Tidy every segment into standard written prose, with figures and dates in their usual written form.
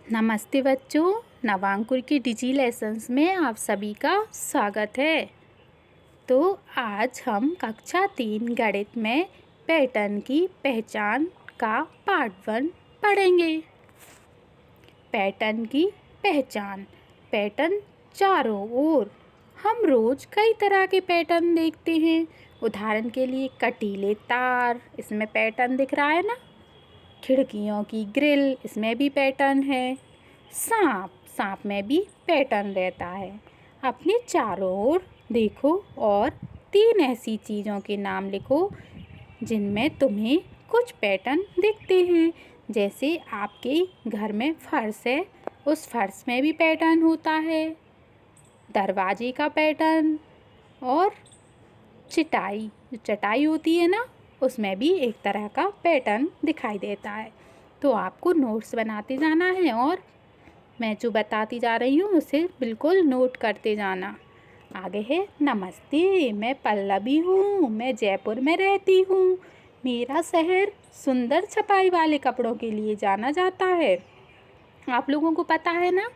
नमस्ते बच्चों, नवांकुर की डिजी लेसन्स में आप सभी का स्वागत है। तो आज हम कक्षा 3 गणित में पैटर्न की पहचान का पार्ट 1 पढ़ेंगे। पैटर्न की पहचान। पैटर्न चारों ओर। हम रोज कई तरह के पैटर्न देखते हैं। उदाहरण के लिए कटीले तार, इसमें पैटर्न दिख रहा है ना। खिड़कियों की ग्रिल, इसमें भी पैटर्न है। सांप में भी पैटर्न रहता है। अपने चारों ओर देखो और 3 ऐसी चीज़ों के नाम लिखो जिनमें तुम्हें कुछ पैटर्न दिखते हैं। जैसे आपके घर में फर्श है, उस फर्श में भी पैटर्न होता है। दरवाजे का पैटर्न और चटाई, जो चटाई होती है ना, उसमें भी एक तरह का पैटर्न दिखाई देता है। तो आपको नोट्स बनाते जाना है और मैं जो बताती जा रही हूँ उसे बिल्कुल नोट करते जाना। आगे है नमस्ते, मैं पल्लवी हूँ, मैं जयपुर में रहती हूँ। मेरा शहर सुंदर छपाई वाले कपड़ों के लिए जाना जाता है। आप लोगों को पता है ना,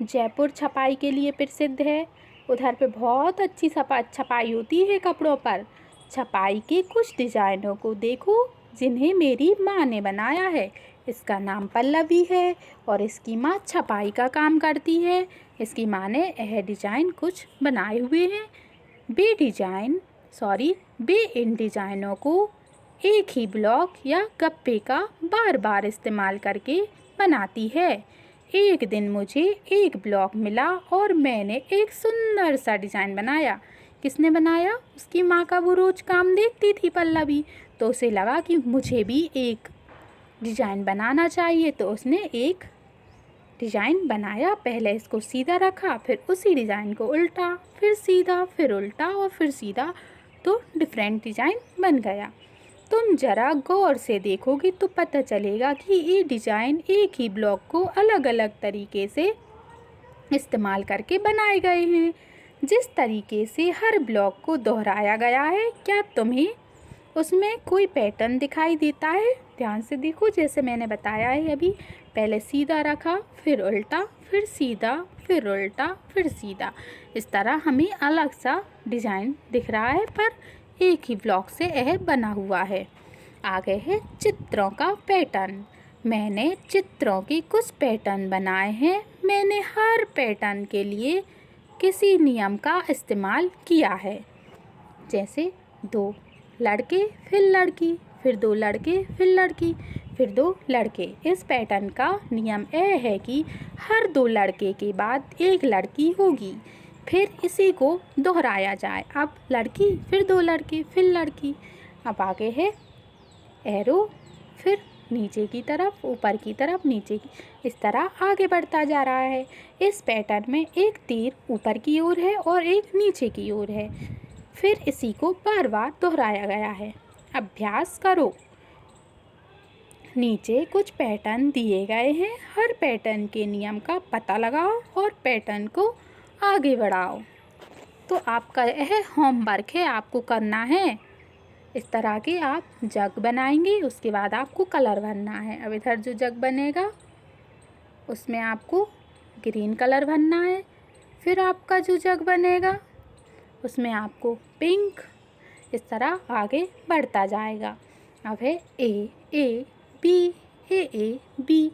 जयपुर छपाई के लिए प्रसिद्ध है। उधर पे बहुत अच्छी छपाई होती है कपड़ों पर। छपाई के कुछ डिजाइनों को देखो जिन्हें मेरी माँ ने बनाया है। इसका नाम पल्लवी है और इसकी माँ छपाई का काम करती है। इसकी माँ ने यह डिजाइन कुछ बनाए हुए हैं। वे इन डिजाइनों को एक ही ब्लॉक या गप्पे का बार बार इस्तेमाल करके बनाती है। एक दिन मुझे एक ब्लॉक मिला और मैंने एक सुंदर सा डिज़ाइन बनाया। किसने बनाया? उसकी माँ का वो रोज़ काम देखती थी पल्लवी, तो उसे लगा कि मुझे भी एक डिज़ाइन बनाना चाहिए। तो उसने एक डिज़ाइन बनाया। पहले इसको सीधा रखा, फिर उसी डिज़ाइन को उल्टा, फिर सीधा, फिर उल्टा और फिर सीधा, तो डिफरेंट डिज़ाइन बन गया। तुम ज़रा गौर से देखोगे तो पता चलेगा कि ये डिज़ाइन एक ही ब्लॉक को अलग अलग तरीके से इस्तेमाल करके बनाए गए हैं। जिस तरीके से हर ब्लॉक को दोहराया गया है, क्या तुम्हें उसमें कोई पैटर्न दिखाई देता है? ध्यान से देखो, जैसे मैंने बताया है अभी। पहले सीधा रखा, फिर उल्टा, फिर सीधा, फिर उल्टा, फिर सीधा। इस तरह हमें अलग सा डिज़ाइन दिख रहा है, पर एक ही ब्लॉक से यह बना हुआ है। आगे है चित्रों का पैटर्न। मैंने चित्रों के कुछ पैटर्न बनाए हैं। मैंने हर पैटर्न के लिए किसी नियम का इस्तेमाल किया है। जैसे 2 लड़के फिर लड़की, फिर 2 लड़के फिर लड़की, फिर 2 लड़के। इस पैटर्न का नियम यह है कि हर 2 लड़के के बाद एक लड़की होगी, फिर इसी को दोहराया जाए। अब लड़की, फिर 2 लड़के, फिर लड़की। अब आगे है एरो, फिर नीचे की तरफ, ऊपर की तरफ, नीचे की, इस तरह आगे बढ़ता जा रहा है। इस पैटर्न में एक तीर ऊपर की ओर है और एक नीचे की ओर है। फिर इसी को बार बार दोहराया गया है। अभ्यास करो। नीचे कुछ पैटर्न दिए गए हैं। हर पैटर्न के नियम का पता लगाओ और पैटर्न को आगे बढ़ाओ। तो आपका यह होमवर्क है, आपको करना है। इस तरह के आप जग बनाएंगे, उसके बाद आपको कलर भरना है। अब इधर जो जग बनेगा उसमें आपको ग्रीन कलर भरना है। फिर आपका जो जग बनेगा उसमें आपको पिंक। इस तरह आगे बढ़ता जाएगा। अब है ए बी, ए बी।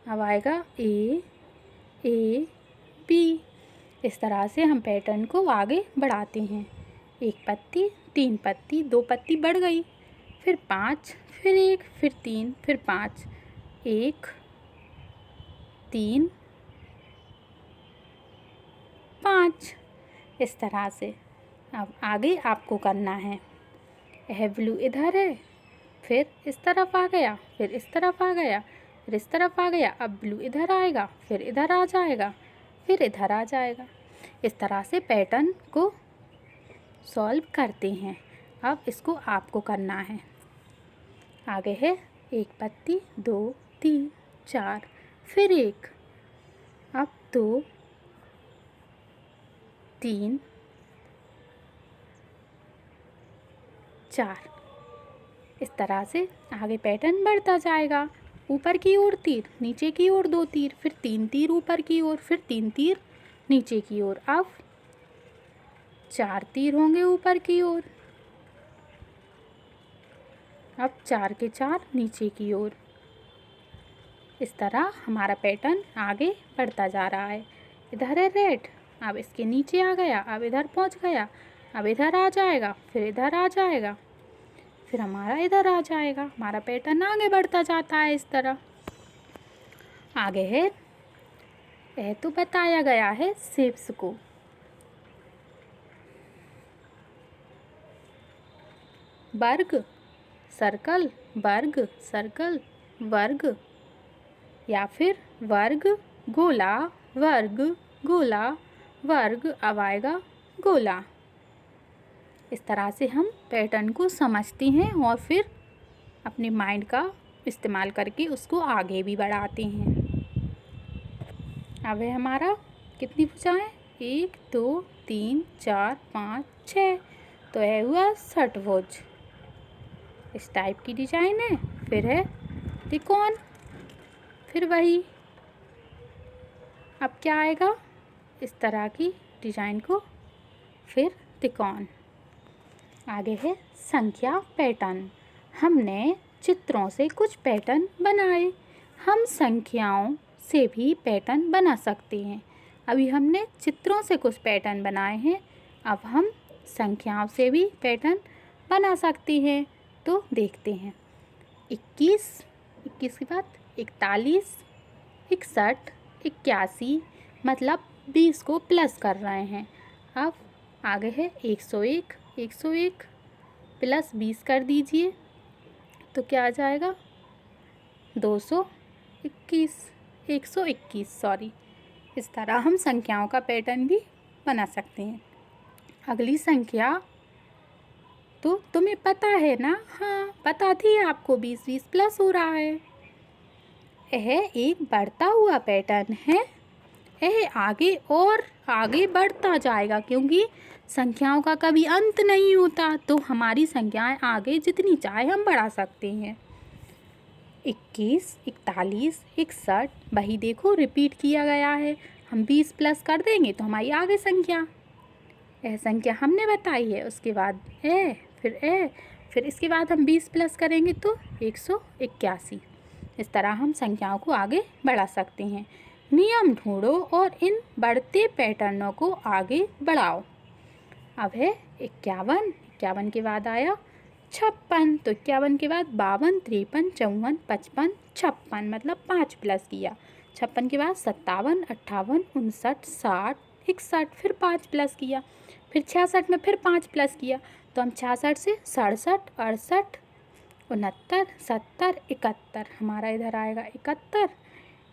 अब आएगा ए बी। इस तरह से हम पैटर्न को आगे बढ़ाते हैं। 1 पत्ती, 3 पत्ती, 2 पत्ती बढ़ गई, फिर 5, फिर 1, फिर 3, फिर 5, 1 3 5। इस तरह से अब आगे आपको करना है। यह ब्लू इधर है, फिर इस तरफ आ गया, फिर इस तरफ आ गया, फिर इस तरफ आ गया। अब ब्लू इधर आएगा, फिर इधर आ जाएगा, फिर इधर आ जाएगा। इस तरह से पैटर्न को सॉल्व करते हैं। अब इसको आपको करना है। आगे है 1 पत्ती, 2, 3, 4, फिर 1, अब 2, 3, 4। इस तरह से आगे पैटर्न बढ़ता जाएगा। ऊपर की ओर तीर, नीचे की ओर 2 तीर, फिर 3 तीर ऊपर की ओर, फिर 3 तीर नीचे की ओर। अब 4 तीर होंगे ऊपर की ओर, अब 4 के 4 नीचे की ओर। इस तरह हमारा पैटर्न आगे बढ़ता जा रहा है। इधर है रेड, अब इसके नीचे आ गया, अब इधर पहुंच गया, अब इधर आ जाएगा, फिर इधर आ जाएगा, फिर हमारा इधर आ जाएगा। हमारा पैटर्न आगे बढ़ता जाता है इस तरह। आगे है, यह तो बताया गया है शेप्स को। वर्ग, सर्कल, वर्ग, सर्कल, वर्ग, या फिर वर्ग, गोला, वर्ग, गोला, वर्ग, अब आएगा गोला। इस तरह से हम पैटर्न को समझते हैं और फिर अपने माइंड का इस्तेमाल करके उसको आगे भी बढ़ाते हैं। अब है हमारा कितनी भुजाएं? 1 2 3 4 5 6, तो यह हुआ षटभुज। इस टाइप की डिजाइन है। फिर है त्रिकोण, फिर वही। अब क्या आएगा? इस तरह की डिजाइन को, फिर त्रिकोण। आगे है संख्या पैटर्न। हमने चित्रों से कुछ पैटर्न बनाए। हम संख्याओं से भी पैटर्न बना सकते हैं। अभी हमने चित्रों से कुछ पैटर्न बनाए हैं, अब हम संख्याओं से भी पैटर्न बना सकते हैं। तो देखते हैं। 21, 21 के बाद 41, 61, 81, मतलब 20 को प्लस कर रहे हैं। अब आगे है 101, 101 प्लस 20 कर दीजिए तो क्या आ जाएगा? 221, 121 सॉरी। इस तरह हम संख्याओं का पैटर्न भी बना सकते हैं। अगली संख्या तो तुम्हें पता है ना? हाँ, पता थी आपको, 20 20 प्लस हो रहा है। यह एक बढ़ता हुआ पैटर्न है। यह आगे और आगे बढ़ता जाएगा क्योंकि संख्याओं का कभी अंत नहीं होता, तो हमारी संख्याएं आगे जितनी चाहे हम बढ़ा सकते हैं। 21, 41, 61, वही देखो रिपीट किया गया है। हम 20 प्लस कर देंगे तो हमारी आगे संख्या, यह संख्या हमने बताई है। उसके बाद ए, फिर इसके बाद हम 20 प्लस करेंगे तो 181। इस तरह हम संख्याओं को आगे बढ़ा सकते हैं। नियम ढूंढो और इन बढ़ते पैटर्नों को आगे बढ़ाओ। अब है 51, 51 के बाद आया 56, तो 51 के बाद 52, 53, 54, 55, 56, मतलब 5 प्लस किया। 56 के बाद 57, 58, 59, 60, 61, फिर 5 प्लस किया। फिर 66 में फिर 5 प्लस किया, तो हम 66 से 67, 68, 69, 70, 71, हमारा इधर आएगा 71।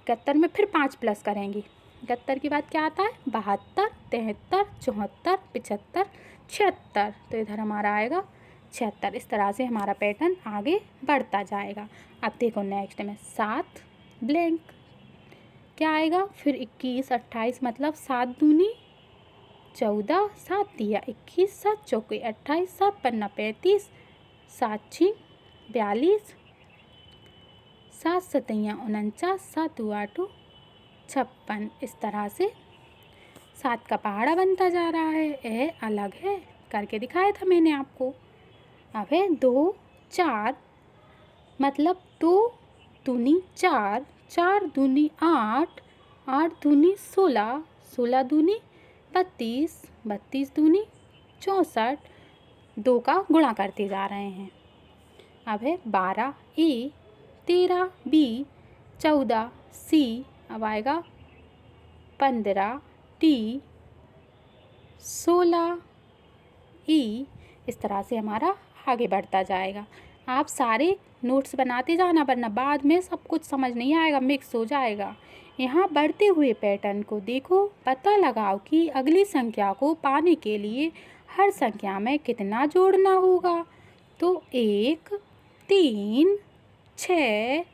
71 में फिर 5 प्लस करेंगे। 71 के बाद क्या आता है? 72, 73, 74, 75, 76, तो इधर हमारा आएगा 76। इस तरह से हमारा पैटर्न आगे बढ़ता जाएगा। अब देखो नेक्स्ट में 7 ब्लैंक क्या आएगा? फिर 21, 28, मतलब 7 दूनी 14, 7 दिया 21, 7 चौके 28, 7 पन्ना 35, 7 6 42, 7 सतैया 49, 7 8 56। इस तरह से 7 का पहाड़ा बनता जा रहा है। यह अलग है, करके दिखाया था मैंने आपको। अब है 2 4, मतलब 2 दूनी 4, 4 दूनी 8, 8 दूनी 16, 16 दूनी 32, 32 दूनी 64, 2 का गुणा करते जा रहे हैं। अब है 12 ए, 13 बी, 14 सी, अब आएगा 15 टी, 16 ई। इस तरह से हमारा आगे बढ़ता जाएगा। आप सारे नोट्स बनाते जाना, वरना बाद में सब कुछ समझ नहीं आएगा, मिक्स हो जाएगा। यहाँ बढ़ते हुए पैटर्न को देखो, पता लगाओ कि अगली संख्या को पाने के लिए हर संख्या में कितना जोड़ना होगा। तो 1, 3, 6,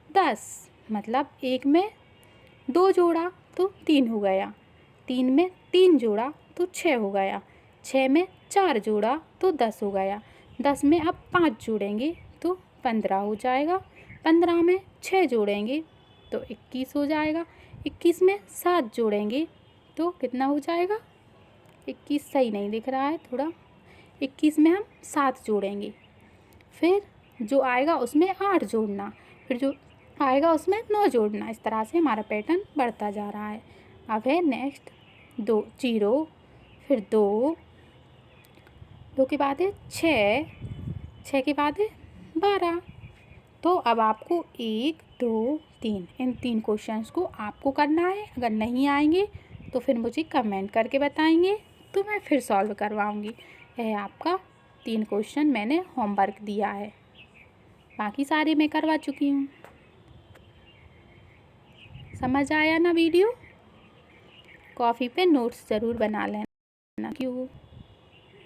10, मतलब 1 में 2 जोड़ा तो 3 हो गया, 3 में 3 जोड़ा तो 6 हो गया, 6 में 4 जोड़ा तो 10 हो गया, 10 में अब 5 जोड़ेंगे तो 15 हो जाएगा, 15 में 6 जोड़ेंगे तो 21 हो जाएगा। 21 में 7 जोड़ेंगे तो कितना हो जाएगा? 21 सही नहीं दिख रहा है थोड़ा। 21 में हम 7 जोड़ेंगे, फिर जो आएगा उसमें 8 जोड़ना, फिर जो आएगा उसमें 9 जोड़ना। इस तरह से हमारा पैटर्न बढ़ता जा रहा है। अब है नेक्स्ट 2 0, फिर 2 के बाद है 6, 6 के बाद है 12। तो अब आपको 1 2 3 इन 3 क्वेश्चंस को आपको करना है। अगर नहीं आएंगे तो फिर मुझे कमेंट करके बताएंगे, तो मैं फिर सॉल्व करवाऊँगी। यह आपका 3 क्वेश्चन मैंने होमवर्क दिया है, बाकी सारे मैं करवा चुकी हूँ। समझ आया ना वीडियो? कॉपी पे नोट्स ज़रूर बना लेना। क्यों?